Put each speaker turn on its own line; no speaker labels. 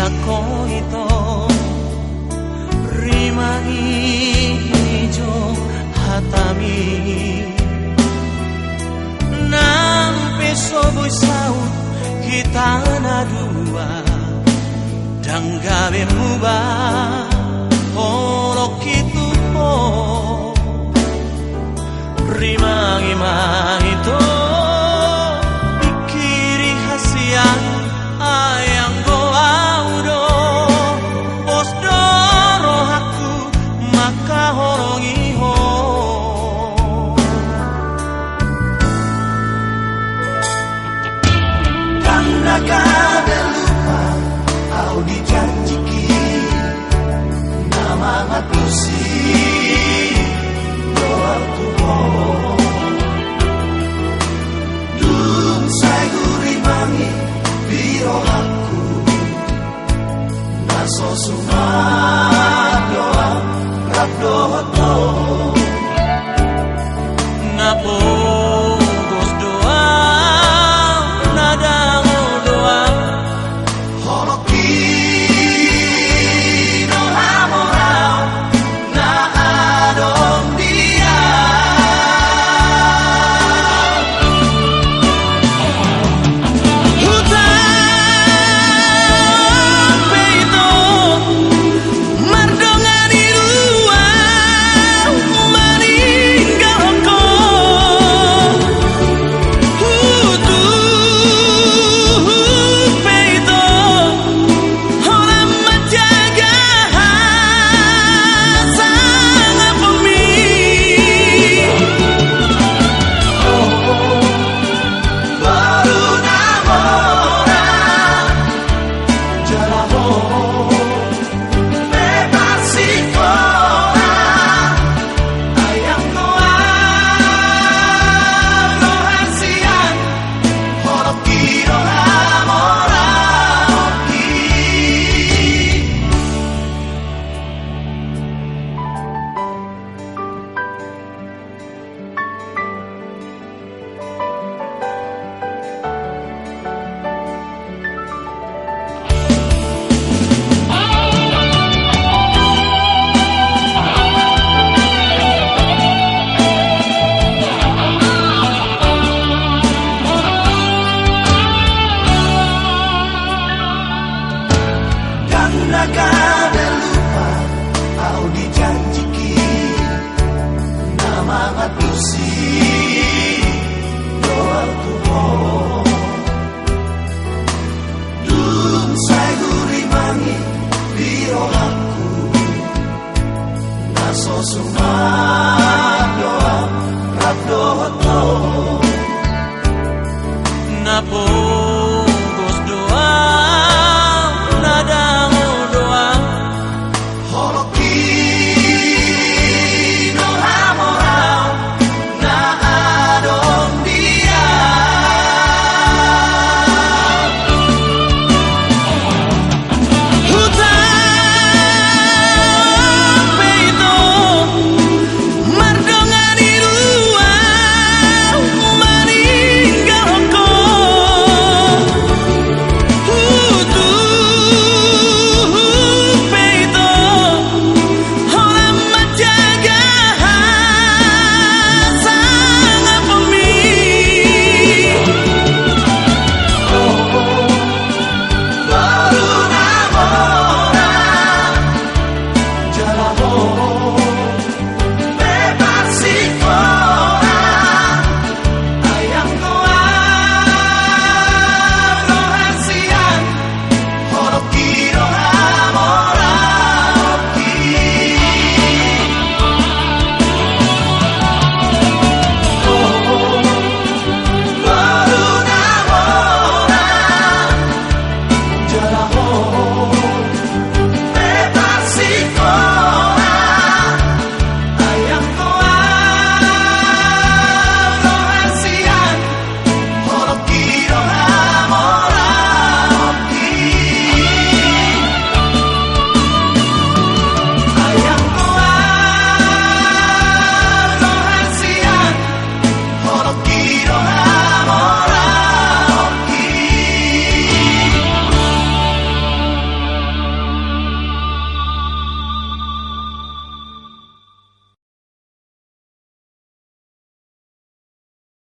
ako ito. Rimahi jo hatami nampe soboy saut kita na dua dan gawe mubah holok itu po rimangi to ikiri hasian ayang goaudo pos doro aku maka horongi ho karena kada lupa au dijanjiki nama ngatusi doa tuho dum sai guri mangi biro aku naso suma doa rap doa to napo gos doa nada doa holoki no amorao na adon dia hutan peito mardonga di luar meninggalku hutu peito orang menjaga sangat pemih baru namoran jalaho bebasi orang ayang doa rohasian holoki rohamoraoki karena kada lupa au dijanjiki nama ngatusi doa tuho dum sai guri mangi biro aku naso suma doa rap doa to napo